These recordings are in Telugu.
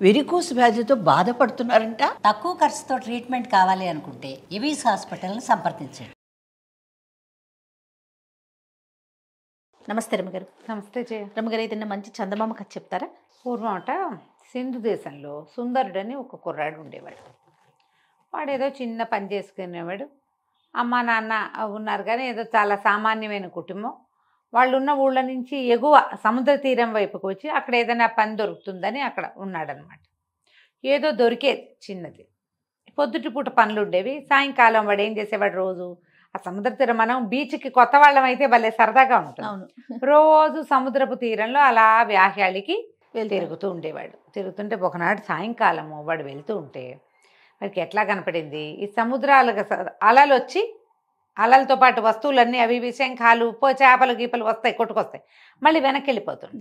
వెరికోస్ వ్యాధితో బాధపడుతున్నారంట. తక్కువ ఖర్చుతో ట్రీట్మెంట్ కావాలి అనుకుంటే ఎవిస్ హాస్పిటల్ని సంప్రదించండి. నమస్తే రమ్మగారు. నమస్తే జయ. రమ్మగారు, ఏదైనా మంచి చందమామ కథ చెప్తారా? పూర్వమట సింధు దేశంలో సుందరుడని ఒక కుర్రాడు ఉండేవాడు. వాడు ఏదో చిన్న పని చేసుకునేవాడు. అమ్మ నాన్న ఉన్నారు కానీ ఏదో చాలా సామాన్యమైన కుటుంబం. వాళ్ళు ఉన్న ఊళ్ళ నుంచి ఎగువ సముద్ర తీరం వైపుకు వచ్చి అక్కడ ఏదైనా పని దొరుకుతుందని అక్కడ ఉన్నాడనమాట. ఏదో దొరికేది చిన్నది. పొద్దుటి పూట పనులు ఉండేవి. సాయంకాలం వాడు ఏం చేసేవాడు, రోజు ఆ సముద్ర తీరం, మనం బీచ్కి కొత్త వాళ్ళం అయితే భలే సరదాగా ఉంటుంది. అవును. రోజు సముద్రపు తీరంలో అలా వ్యాహ్యాళికి తిరుగుతూ ఉండేవాడు. తిరుగుతుంటే ఒకనాడు సాయంకాలము వాడు వెళ్తూ ఉంటే వాడికి ఎట్లా కనపడింది, ఈ సముద్రాలకు అలలు వచ్చి అలలతో పాటు వస్తువులన్నీ అవి శంఖాలు చేపలు గీపలు వస్తాయి, కొట్టుకొస్తాయి, మళ్ళీ వెనక్కి వెళ్ళిపోతుంది.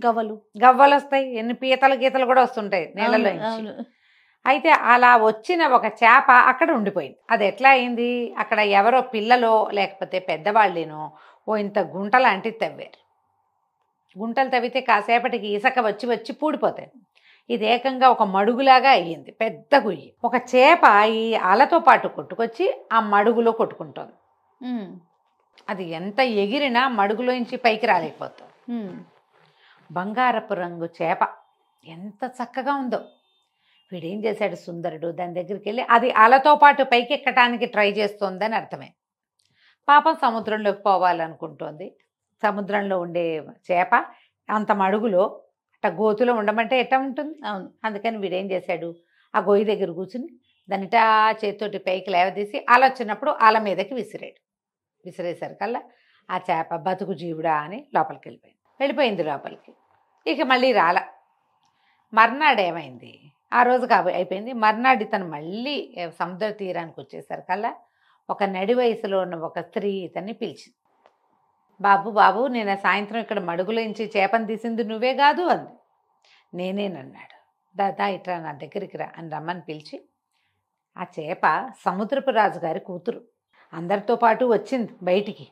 గవ్వలు వస్తాయి, ఎన్ని పీతలు గీతలు కూడా వస్తుంటాయి నీళ్ళలో నుంచి. అయితే అలా వచ్చిన ఒక చేప అక్కడ ఉండిపోయింది. అది ఎట్లా అయింది, అక్కడ ఎవరో పిల్లలో లేకపోతే పెద్దవాళ్ళేనో ఓ ఇంత గుంట లాంటిది తవ్వారు. గుంటలు తవ్వితే కాసేపటికి ఇసుక వచ్చి వచ్చి పూడిపోతాయి. ఇది ఏకంగా ఒక మడుగులాగా అయ్యింది, పెద్ద గుయ్యి. ఒక చేప ఈ అలతో పాటు కొట్టుకొచ్చి ఆ మడుగులో కొట్టుకుంటోంది. అది ఎంత ఎగిరినా మడుగులోంచి పైకి రాలేకపోతుంది. బంగారపు రంగు చేప ఎంత చక్కగా ఉందో. వీడేం చేశాడు సుందరుడు, దాని దగ్గరికి వెళ్ళి అది అలతో పాటు పైకి ఎక్కడానికి ట్రై చేస్తోందని అర్థమైంది. పాపం సముద్రంలోకి పోవాలనుకుంటోంది. సముద్రంలో ఉండే చేప అంత మడుగులో అట్ట గోతులో ఉండమంటే ఎట్లా ఉంటుంది. అవును. అందుకని వీడేం చేశాడు, ఆ గొయ్యి దగ్గర కూర్చుని దానిటా చేతితోటి పైకి లేవదీసి అల వచ్చినప్పుడు అల మీదకి విసిరాడు. విసిరేసరికల్లా ఆ చేప బతుకు జీవుడా అని లోపలికి వెళ్ళిపోయింది లోపలికి. ఇక మళ్ళీ రాల. మర్నాడు ఏమైంది, ఆ రోజు అయిపోయింది. మర్నాడు ఇతను మళ్ళీ సముద్ర తీరానికి వచ్చేసరికల్లా ఒక నడి వయసులో ఉన్న ఒక స్త్రీ ఇతన్ని పిలిచింది. బాబు బాబు, నేను సాయంత్రం ఇక్కడ మడుగులోంచి చేపను తీసింది నువ్వే కాదు అంది. నేనేనన్నాడు. దాదా ఇట్లా నా దగ్గరికి రా అని రమ్మని పిలిచి, ఆ చేప సముద్రపు రాజుగారి కూతురు, అందరితో పాటు వచ్చింది బయటికి.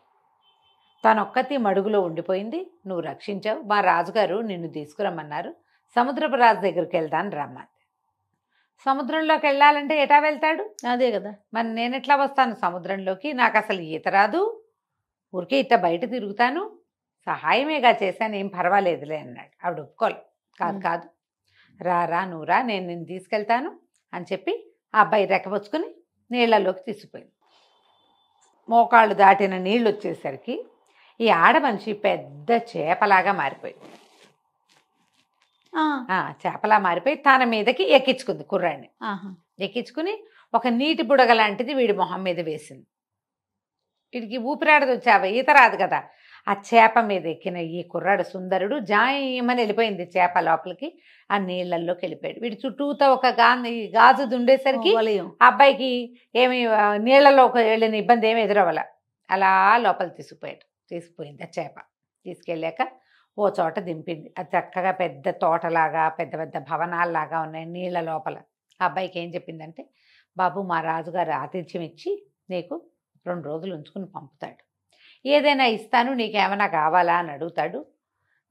తనొక్కతి మడుగులో ఉండిపోయింది, నువ్వు రక్షించావు, మా రాజుగారు నిన్ను తీసుకురమ్మన్నారు, సముద్రపు రాజు దగ్గరికి వెళ్దాను రమ్మంది. సముద్రంలోకి వెళ్ళాలంటే ఎటా వెళ్తాడు, అదే కదా. మరి నేను ఎట్లా వస్తాను సముద్రంలోకి, నాకు అసలు ఈత రాదు, ఊరికే ఇట్ట బయట తిరుగుతాను, సహాయమేగా చేశాను, ఏం పర్వాలేదులే అన్నాడు. ఆవిడ ఒప్పుకోలే. కాదు రా నువ్వు రా, నేను నిన్ను తీసుకెళ్తాను అని చెప్పి ఆ అబ్బాయి రెక్కబుచ్చుకుని నీళ్లలోకి తీసుకుపోయింది. మోకాళ్ళు దాటిన నీళ్ళు వచ్చేసరికి ఈ ఆడమనిషి పెద్ద చేపలాగా మారిపోయింది. చేపలా మారిపోయి తన మీదకి ఎక్కించుకుంది కుర్రాడిని. ఎక్కించుకుని ఒక నీటి బుడగ లాంటిది వీడి మొహం మీద వేసింది. వీడికి ఊపిరాడదు, వచ్చావా ఈత రాదు కదా. ఆ చేప మీద ఎక్కిన ఈ కుర్రాడు సుందరుడు జాయమని వెళ్ళిపోయింది చేప లోపలికి, ఆ నీళ్ళల్లోకి వెళ్ళిపోయాడు. వీడి చుట్టూతో ఒక గాజు ఉండేసరికి ఆ అబ్బాయికి ఏమి నీళ్ళలోకి వెళ్ళిన ఇబ్బంది ఏమి ఎదురవ్వాల. అలా లోపల తీసుకుపోయింది ఆ చేప. తీసుకెళ్ళాక ఓ చోట దింపింది. అది చక్కగా పెద్ద తోటలాగా పెద్ద పెద్ద భవనాల్లాగా ఉన్నాయి నీళ్ళ లోపల. ఆ అబ్బాయికి ఏం చెప్పిందంటే, బాబు మా రాజుగారు ఆతిథ్యం ఇచ్చి నీకు 2 రోజులు ఉంచుకుని పంపుతాడు, ఏదైనా ఇస్తాను, నీకేమైనా కావాలా అని అడుగుతాడు,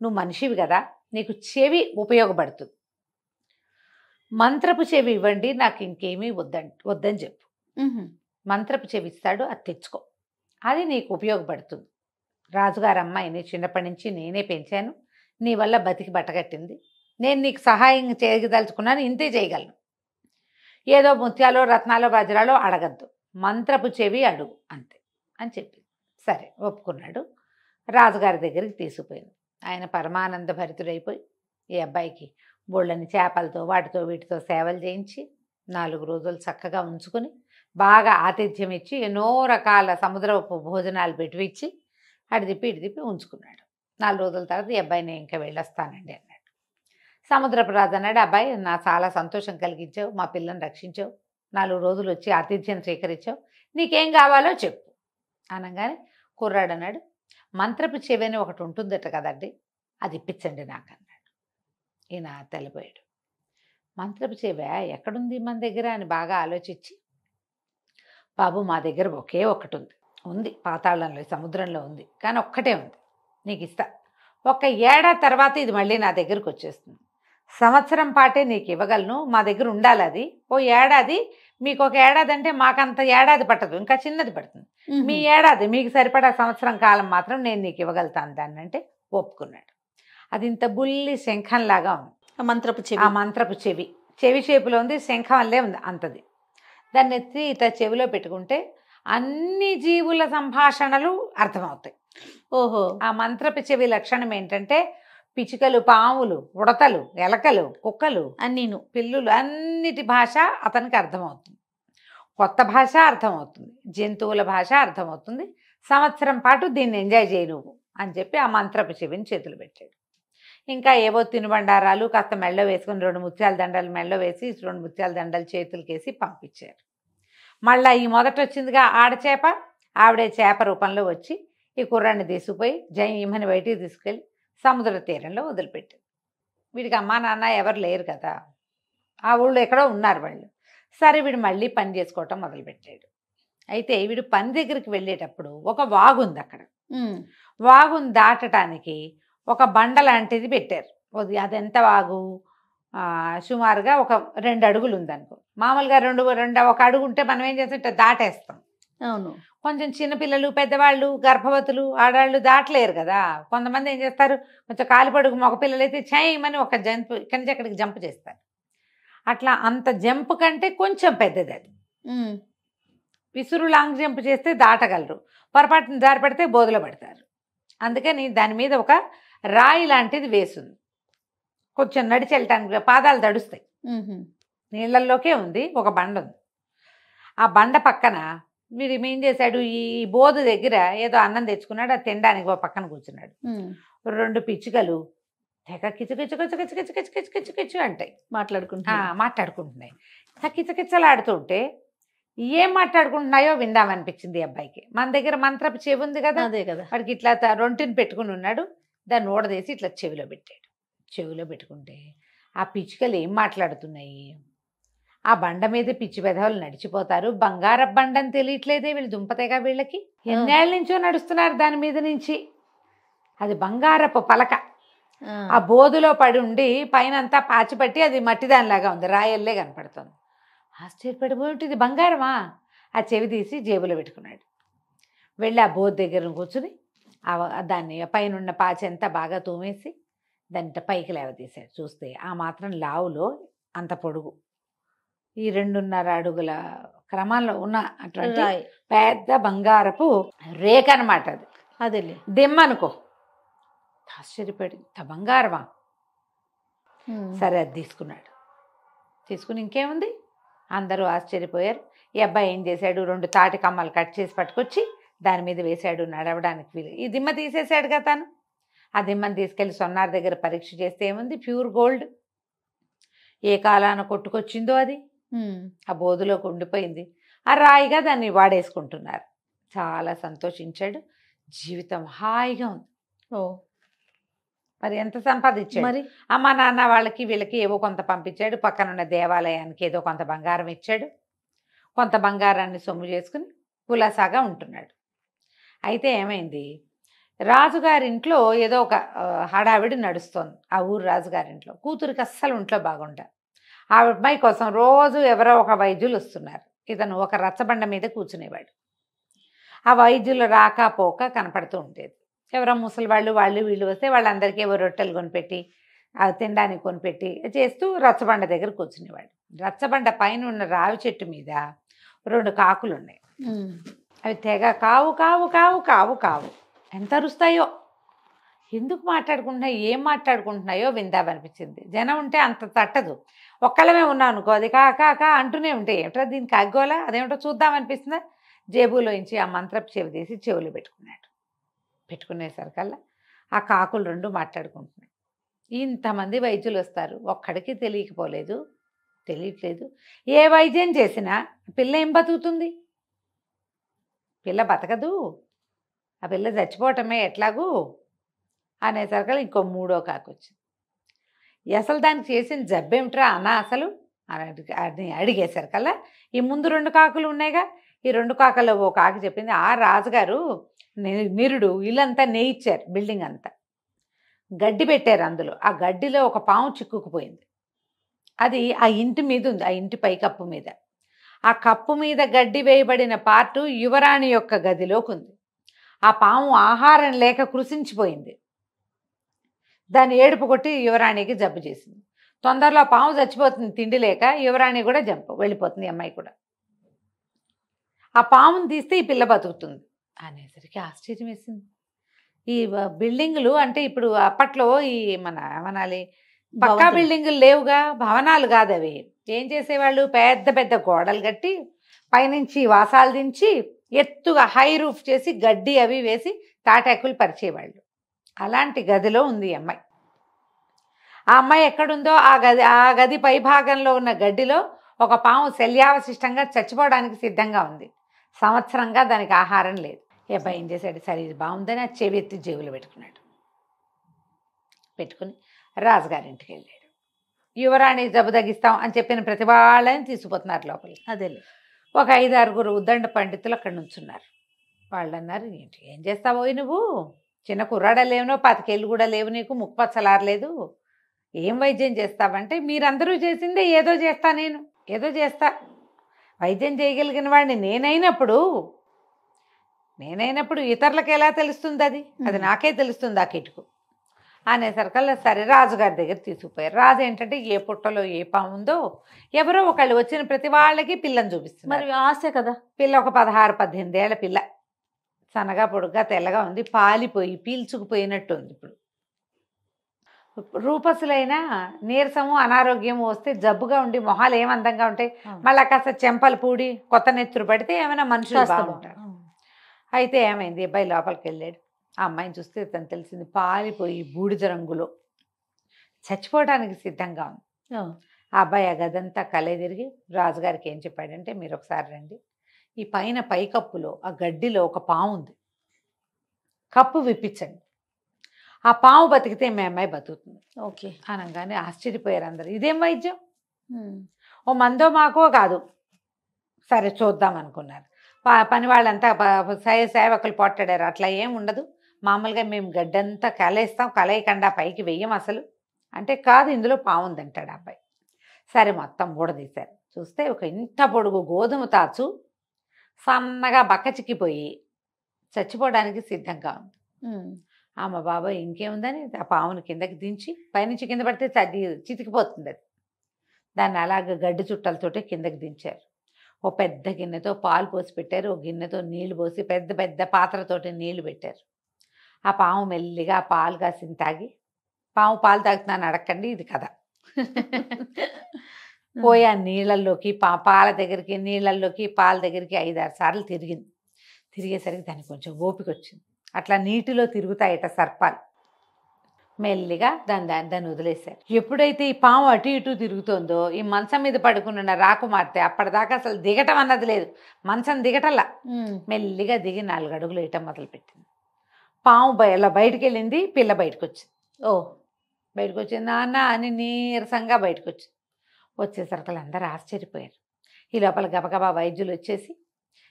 నువ్వు మనిషివి కదా, నీకు చెవి ఉపయోగపడుతుంది, మంత్రపు చెవి ఇవ్వండి, నాకు ఇంకేమీ వద్దని చెప్పు. మంత్రపు చెవి ఇస్తాడు, అది తెచ్చుకో, అది నీకు ఉపయోగపడుతుంది. రాజుగారు అమ్మాయిని చిన్నప్పటి నుంచి నేనే పెంచాను, నీ వల్ల బతికి బట్టగట్టింది, నేను నీకు సహాయం చేయదలుచుకున్నాను, ఇంతే చేయగలను, ఏదో ముత్యాలో రత్నాలో వజ్రాలో అడగద్దు, మంత్రపు చెవి అడుగు అంతే అని చెప్పింది. సరే ఒప్పుకున్నాడు. రాజుగారి దగ్గరికి తీసుకుపోయింది. ఆయన పరమానంద భరితుడైపోయి ఈ అబ్బాయికి బోళ్ళని చేపలతో వాటితో వీటితో సేవలు చేయించి 4 రోజులు చక్కగా ఉంచుకొని బాగా ఆతిథ్యం ఇచ్చి ఎన్నో రకాల సముద్రపు భోజనాలు పెట్టివిచ్చి ఇటు తిప్పి ఉంచుకున్నాడు. 4 రోజుల తర్వాత ఈ అబ్బాయిని ఇంకా వెళ్ళొస్తానండి అన్నాడు. సముద్రపు రాజు అన్నాడు, అబ్బాయి నా చాలా సంతోషం కలిగించావు, మా పిల్లని రక్షించావు, 4 రోజులు వచ్చి ఆతిథ్యం స్వీకరించావు, నీకేం కావాలో చెప్పు అనగానే కుర్రాడు అన్నాడు, మంత్రపు చెవి అని ఒకటి ఉంటుందట కదండి, అది ఇప్పించండి నాకు అన్నాడు. ఈయన తెల్లబోయాడు. మంత్రపు చెవి ఎక్కడుంది మన దగ్గర అని బాగా ఆలోచించి, బాబు మా దగ్గర ఒకే ఒకటి ఉంది, పాతాళంలో సముద్రంలో ఉంది, కానీ ఒక్కటే ఉంది, నీకు ఇస్తా, 1 ఏడాది తర్వాత ఇది మళ్ళీ నా దగ్గరకు వచ్చేస్తుంది, సంవత్సరం పాటే నీకు ఇవ్వగలను, మా దగ్గర ఉండాలి అది. ఓ ఏడాది, మీకు ఒక ఏడాది అంటే మాకంత ఏడాది పట్టదు, ఇంకా చిన్నది పడుతుంది. మీ ఏడాది మీకు సరిపడా సంవత్సరం కాలం మాత్రం నేను నీకు ఇవ్వగలుగుతాను దాన్ని అంటే ఒప్పుకున్నాడు. అది ఇంత బుల్లి శంఖంలాగా ఉంది. ఆ మంత్రపు చెవి. ఆ మంత్రపు చెవి, చెవి షేపులో ఉంది, శంఖం వల్లే ఉంది అంతది. దాన్ని ఎత్తి ఇట్లా చెవిలో పెట్టుకుంటే అన్ని జీవుల సంభాషణలు అర్థమవుతాయి. ఓహో. ఆ మంత్రపు చెవి లక్షణం ఏంటంటే పిచ్చుకలు, పాములు, ఉడతలు, ఎలకలు, కుక్కలు, అన్నీను, పిల్లులు అన్నిటి భాష అతనికి అర్థమవుతుంది. కొత్త భాష అర్థమవుతుంది, జంతువుల భాష అర్థమవుతుంది. సంవత్సరం పాటు దీన్ని ఎంజాయ్ చేయి నువ్వు అని చెప్పి ఆ మంత్రపు చెవిని చేతులు పెట్టాడు. ఇంకా ఏవో తినుబండారాలు కాస్త మెళ్ళో వేసుకుని 2 ముత్యాల దండలు మెళ్ళో వేసి 2 ముత్యాల దండలు చేతులకేసి పంపించారు. మళ్ళీ ఈ మొదట వచ్చిందిగా ఆడచేప, ఆవిడే చేప రూపంలో వచ్చి ఈ కుర్రాన్ని తీసుకుపోయి జయమని బయటికి తీసుకెళ్ళి సముద్ర తీరంలో వదిలిపెట్టారు. వీడికి అమ్మా నాన్న ఎవరు లేరు కదా, ఆ ఊళ్ళో ఎక్కడో ఉన్నారు వాళ్ళు. సరే వీడు మళ్ళీ పని చేసుకోవటం మొదలుపెట్టాడు. అయితే వీడు పని దగ్గరికి వెళ్ళేటప్పుడు ఒక వాగుంది అక్కడ. వాగుని దాటడానికి ఒక బండ లాంటిది పెట్టారు. అదెంత వాగు, సుమారుగా ఒక 2 అడుగులు ఉందనుకో. మామూలుగా 2 ఒక అడుగు ఉంటే మనం ఏం చేస్తాం, దాటేస్తాం. అవును. కొంచెం చిన్నపిల్లలు, పెద్దవాళ్ళు, గర్భవతులు, ఆడవాళ్ళు దాటలేరు కదా. కొంతమంది ఏం చేస్తారు, కొంచెం కాలిపడుగు మగపిల్లలు అయితే చేయమని ఒక జంప్ ఇక్కడి నుంచి అక్కడికి జంప్ చేస్తారు. అట్లా అంత జంప్ కంటే కొంచెం పెద్దది అది. విసురు లాంగ్ జంప్ చేస్తే దాటగలరు, పొరపాటున దారి పడితే బోధలో పడతారు. అందుకని దాని మీద ఒక రాయి లాంటిది వేసింది. కొంచెం నడిచి వెళ్ళటానికి పాదాలు తడుస్తాయి. నీళ్ళల్లోకే ఉంది, ఒక బండ ఉంది. ఆ బండ పక్కన వీడు ఏం చేశాడు, ఈ బోధ దగ్గర ఏదో అన్నం తెచ్చుకున్నాడు, అది తినడానికి ఒక పక్కన కూర్చున్నాడు. 2 పిచ్చుకలు తెగ కిచకిచకిచకిచకిచకిచకిచకిచు అంటాయి, మాట్లాడుకుంటున్నాయి. కిచకిచలాడుతుంటే ఏం మాట్లాడుకుంటున్నాయో విందామనిపించింది ఈ అబ్బాయికి. మన దగ్గర మంత్రపు చెవి ఉంది కదా, అదే కదా, వాడికి ఇట్లా రొంటిని పెట్టుకుని ఉన్నాడు. దాన్ని ఊడదీసి ఇట్లా చెవిలో పెట్టాడు. చెవిలో పెట్టుకుంటే ఆ పిచ్చుకలు ఏం మాట్లాడుతున్నాయి, ఆ బండ మీద పిచ్చి పెదవులు నడిచిపోతారు, బంగారపు బండ అని తెలియట్లేదే వీళ్ళు, దుంపతేగా వీళ్ళకి. ఎన్నేళ్ళ నుంచో నడుస్తున్నారు దాని మీద నుంచి. అది బంగారపు పలక. ఆ బోధులో పడి ఉండి పైన అంతా పాచిపట్టి అది మట్టి దానిలాగా ఉంది, రాయల్లే కనపడుతుంది. ఆశ్చర్యపడిపోయి ఇది బంగారమా. ఆ చెవి తీసి జేబులో పెట్టుకున్నాడు. వెళ్ళి ఆ బోధ దగ్గర కూర్చుని దాన్ని పైన ఉన్న పాచి అంతా బాగా తోమేసి దాన్ని పైకి లేవతీశాడు. చూస్తే ఆ మాత్రం లావులో అంత పొడుగు, ఈ 2.5 అడుగుల క్రమంలో ఉన్న అటువంటి పెద్ద బంగారపు రేఖ అనమాట అది. అదేలే దిమ్మనుకో. ఆశ్చర్యపడి ఇంత బంగారమా. సరే అది తీసుకున్నాడు. తీసుకుని ఇంకేముంది, అందరూ ఆశ్చర్యపోయారు. ఈ అబ్బాయి ఏం చేశాడు, 2 తాటి కమ్మలు కట్ చేసి పట్టుకొచ్చి దాని మీద వేశాడు, నడవడానికి వీలు. ఈ దిమ్మ తీసేశాడు కదా తను. ఆ దిమ్మని తీసుకెళ్ళి సొన్నార్ దగ్గర పరీక్ష చేస్తే ఏముంది, ప్యూర్ గోల్డ్. ఏ కాలాన కొట్టుకొచ్చిందో అది ఆ బోధులోకి ఉండిపోయింది. ఆ రాయిగా దాన్ని వాడేసుకుంటున్నారు. చాలా సంతోషించాడు. జీవితం హాయిగా ఉంది. మరి ఎంత సంపాదించాడు. మరి అమ్మ నాన్న వాళ్ళకి వీళ్ళకి ఏవో కొంత పంపించాడు. పక్కనున్న దేవాలయానికి ఏదో కొంత బంగారం ఇచ్చాడు. కొంత బంగారాన్ని సొమ్ము చేసుకుని కులాసాగా ఉంటున్నాడు. అయితే ఏమైంది, రాజుగారింట్లో ఏదో ఒక హడావిడి నడుస్తోంది. ఆ ఊరు రాజుగారింట్లో కూతురికి అస్సలు ఒంట్లో బాగుండా. ఆ అమ్మాయి కోసం రోజు ఎవరో ఒక వైద్యులు వస్తున్నారు. ఇతను ఒక రచ్చబండ మీద కూర్చునేవాడు. ఆ వైద్యులు రాకపోక కనపడుతూ ఉండేది. ఎవరో ముసలి వాళ్ళు వీళ్ళు వస్తే వాళ్ళందరికీ ఏవో రొట్టెలు కొనిపెట్టి అది తినడానికి కొనిపెట్టి చేస్తూ రచ్చబండ దగ్గర కూర్చునేవాడు. రచ్చబండ పైన ఉన్న రావి చెట్టు మీద 2 కాకులు ఉన్నాయి. అవి తెగ కావు కావు కావు కావు కావు ఎంత అరుస్తాయో. ఎందుకు మాట్లాడుకుంటున్నాయో ఏం మాట్లాడుకుంటున్నాయో విందామనిపించింది. జనం ఉంటే అంత తట్టదు. ఒక్కళ్ళమే ఉన్నాం అనుకో, అది కా అంటూనే ఉంటాయి. ఏమిటో దీనికి అగ్గోలా, అదేమిటో చూద్దామనిపిస్తుందా. జేబులోంచి ఆ మంత్రపు చెవి తీసి చెవులు పెట్టుకున్నాడు. పెట్టుకునేసరికల్లా ఆ కాకులు 2 మాట్లాడుకుంటున్నాయి. ఇంతమంది వైద్యులు వస్తారు, ఒక్కడికి తెలియట్లేదు. ఏ వైద్యం చేసినా పిల్ల ఏం బతుకుతుంది, పిల్ల బతకదు, ఆ పిల్ల చచ్చిపోవటమే ఎట్లాగూ అనేసరికల్లా ఇంకో 3వ కాకు వచ్చింది. అసలు దానికి చేసిన జబ్బేమిట్రా అన్నా అసలు అని అడిగేసరికల్లా ఈ ముందు 2 కాకులు ఉన్నాయిగా, ఈ 2 కాకల్లో ఓ కాకి చెప్పింది, ఆ రాజుగారు నిరుడు ఇల్లంతా నేయిచ్చారు, బిల్డింగ్ అంతా గడ్డి పెట్టారు. అందులో ఆ గడ్డిలో ఒక పాము చిక్కుకుపోయింది. అది ఆ ఇంటి మీద ఉంది, ఆ ఇంటి పైకప్పు మీద. ఆ కప్పు మీద గడ్డి వేయబడిన పార్టు యువరాణి యొక్క గదిలోకి ఉంది. ఆ పాము ఆహారం లేక కృషించిపోయింది. దాన్ని ఏడుపు కొట్టి యువరాణికి జబ్బు చేసింది. తొందరలో పాము చచ్చిపోతుంది తిండి లేక, యువరాణి కూడా వెళ్ళిపోతుంది, అమ్మాయి కూడా. ఆ పాముని తీస్తే ఈ పిల్ల బతుకుతుంది అనేసరికి ఆశ్చర్యం వేసింది. ఈ బిల్డింగులు అంటే ఇప్పుడు అప్పట్లో ఈ మన ఏమనాలి పక్కా బిల్డింగులు లేవుగా, భవనాలు కాదు అవి. ఏం చేసేవాళ్ళు, పెద్ద పెద్ద గోడలు కట్టి పైనుంచి వాసాలు దించి ఎత్తుగా హై రూఫ్ చేసి గడ్డి అవి వేసి తాటాకులు పరిచేవాళ్ళు. అలాంటి గదిలో ఉంది ఈ అమ్మాయి. ఆ అమ్మాయి ఎక్కడుందో ఆ గది పై భాగంలో ఉన్న గడ్డిలో ఒక పాము శల్యావశిష్టంగా చచ్చిపోవడానికి సిద్ధంగా ఉంది. సంవత్సరంగా దానికి ఆహారం లేదు. ఏ అబ్బాయి ఏం చేశాడు, సరే ఇది బాగుందని ఆ చెవి ఎత్తి జేబులు పెట్టుకున్నాడు. పెట్టుకుని రాజుగారింటికి వెళ్ళాడు. యువరాణి జబ్బు తగ్గిస్తాం అని చెప్పిన ప్రతి వాళ్ళని తీసుకుపోతున్నారు లోపలికి. అదేలే. ఒక 5-6 ఉద్దండ పండితులు అక్కడ నుంచున్నారు. వాళ్ళు అన్నారు, ఏంటి ఏం చేస్తావో నువ్వు, చిన్న కుర్రాడ లేవునో 25 ఏళ్ళు కూడా లేవు, నీకు ముక్కుపచ్చలారలేదు, ఏం వైద్యం చేస్తావంటే, మీరందరూ చేసిందే ఏదో చేస్తా, నేను ఏదో చేస్తా, వైద్యం చేయగలిగిన వాడిని నేనైనప్పుడు ఇతరులకు ఎలా తెలుస్తుంది, అది నాకే తెలుస్తుంది ఆ కిటుకు అనేసరికల్లా సరే రాజుగారి దగ్గర తీసుకుపోయారు. రాజు ఏంటంటే ఏ పుట్టలో ఏ పాము ఉందో ఎవరో ఒకళ్ళు వచ్చిన ప్రతి వాళ్ళకి పిల్లని చూపిస్తున్నారు. మరి ఆశ కదా. పిల్ల ఒక 16-18 ఏళ్ల పిల్ల, సన్నగా పొడుగ్గా తెల్లగా ఉంది, పాలిపోయి పీల్చుకుపోయినట్టు ఉంది. ఇప్పుడు రూపసులైన నీరసము అనారోగ్యము వస్తే జబ్బుగా ఉండి మొహాలు ఏమందంగా ఉంటాయి, మళ్ళీ కాస్త చెంపలు పూడి కొత్త నెత్తురు పడితే ఏమైనా మనుషులు బాగుంటారు. అయితే ఏమైంది, అబ్బాయి లోపలికి వెళ్ళాడు. ఆ అమ్మాయిని చూస్తే తను తెలిసింది పాలిపోయి బూడిద రంగులో చచ్చిపోవడానికి సిద్ధంగా ఉంది. ఆ అబ్బాయి ఆ గదంతా కలే తిరిగి రాజుగారికి ఏం చెప్పాడంటే, మీరు ఒకసారి రండి, ఈ పైన పైకప్పులో ఆ గడ్డిలో ఒక పాము ఉంది, కప్పు విప్పించండి, ఆ పాము బతికితే మీ అమ్మాయి బతుకుతుంది. ఓకే అనగానే ఆశ్చర్యపోయారు అందరు. ఇదేం వైద్యం, ఓ మందో మాకో కాదు, సరే చూద్దాం అనుకున్నారు. పని వాళ్ళంతా సేవకులు పోట్టాడారు. అట్లా ఏం ఉండదు, మామూలుగా మేము గడ్డంతా కలేస్తాం, కలయకుండా పైకి వెయ్యం అసలు అంటే, కాదు ఇందులో పాము ఉందంటాడు అబ్బాయి. సరే మొత్తం ఊడదీశారు. చూస్తే ఒక ఇంత పొడుగు గోధుమ తాచు సన్నగా బక్కచిక్కిపోయి చచ్చిపోవడానికి సిద్ధంగా ఉంది. ఆమె బాబాయ్ ఇంకేముందని ఆ పాముని కిందకి దించి, పైనుంచి కింద పడితే చితికిపోతుంది అది, దాన్ని అలాగ గడ్డి చుట్టలతోటి కిందకి దించారు. ఓ పెద్ద గిన్నెతో పాలు పోసి పెట్టారు, ఓ గిన్నెతో నీళ్లు పోసి పెద్ద పెద్ద పాత్రతోటి నీళ్లు పెట్టారు. ఆ పాము మెల్లిగా పాలు కాసిన తాగి, పాము పాలు తాగుతున్నాను అడగండి, ఇది కథ. పోయి ఆ నీళ్ళల్లోకి పాల దగ్గరికి నీళ్ళల్లోకి పాల దగ్గరికి 5-6 సార్లు తిరిగింది. తిరిగేసరికి దానికి కొంచెం ఓపిక వచ్చింది. అట్లా నీటిలో తిరుగుతాయట సర్పాలు. మెల్లిగా దాన్ని వదిలేశారు. ఎప్పుడైతే ఈ పాము అటు ఇటు తిరుగుతుందో, ఈ మంచం మీద పడుకున్న రాకుమార్తె అప్పటిదాకా అసలు దిగటం అన్నది లేదు, మంచం దిగటల్లా మెల్లిగా దిగి 4 అడుగులు వేయటం మొదలుపెట్టింది. పాము ఇలా బయటికి వెళ్ళింది, పిల్ల బయటకు వచ్చింది. బయటకు వచ్చింది, నాన్న అని నీరసంగా బయటకు వచ్చింది. వచ్చేసరికి అందరూ ఆశ్చర్యపోయారు. ఈ లోపల గబగబా వైద్యులు వచ్చేసి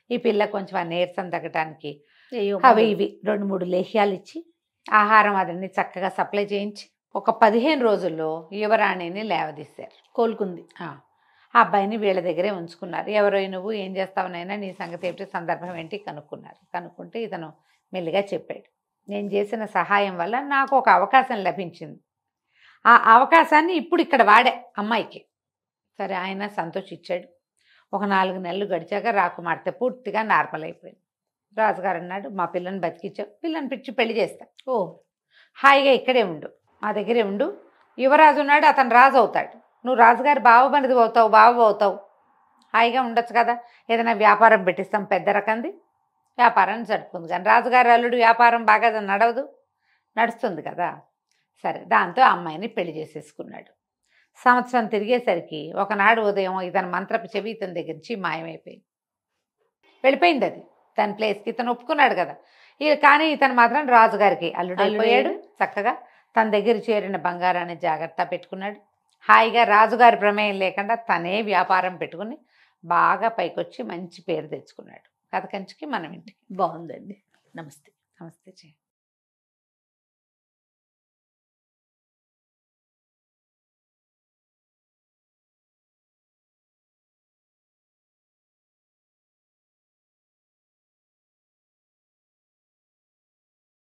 ఈ పిల్ల కొంచెం ఆ నీరసం తగ్గటానికి అవి ఇవి 2-3 లేహ్యాలు ఇచ్చి ఆహారం అదన్నీ చక్కగా సప్లై చేయించి ఒక 15 రోజుల్లో యువరాణిని లేవదీశారు. కోలుకుంది. ఆ అబ్బాయిని వీళ్ళ దగ్గరే ఉంచుకున్నారు. ఎవరో నువ్వు ఏం చేస్తావునైనా, నీ సంగతి ఏమిటి, సందర్భం ఏంటి కనుక్కున్నారు. కనుక్కుంటే ఇతను మెల్లిగా చెప్పాడు, నేను చేసిన సహాయం వల్ల నాకు ఒక అవకాశం లభించింది, ఆ అవకాశాన్ని ఇప్పుడు ఇక్కడ వాడే అమ్మాయికి. సరే ఆయన సంతోషించాడు. ఒక 4 నెలలు గడిచాక రాకుమార్తె పూర్తిగా నార్మల్ అయిపోయింది. రాజుగారు అన్నాడు, మా పిల్లని బతికించావు, పిల్లని పిచ్చి పెళ్లి చేస్తా, హాయిగా ఇక్కడే ఉండు, మా దగ్గరే ఉండు, యువరాజు ఉన్నాడు, అతను రాజు అవుతాడు, నువ్వు రాజుగారి బావమరిది అవుతావు, హాయిగా ఉండొచ్చు కదా, ఏదైనా వ్యాపారం పెట్టిస్తాం పెద్ద రకంది, వ్యాపారాన్ని జరుపుకుంది. కానీ రాజుగారి అల్లుడు వ్యాపారం బాగా నడుస్తుంది కదా. సరే దాంతో అమ్మాయిని పెళ్లి చేసేసుకున్నాడు. సంవత్సరం తిరిగేసరికి ఒకనాడు ఉదయం ఇతని మంత్రపు చెవి ఇతని దగ్గర నుంచి మాయమైపోయింది, వెళ్ళిపోయింది. అది తన ప్లేస్కి ఇతను ఒప్పుకున్నాడు కదా. కానీ ఇతను మాత్రం రాజుగారికి అల్లుడు అయిపోయాడు. చక్కగా తన దగ్గర చేరిన బంగారాన్ని జాగ్రత్త పెట్టుకున్నాడు. హాయిగా రాజుగారి ప్రమేయం లేకుండా తనే వ్యాపారం పెట్టుకుని బాగా పైకొచ్చి మంచి పేరు తెచ్చుకున్నాడు. కథ కంచికి మనం ఇంటికి. బాగుందండి. నమస్తే. నమస్తే.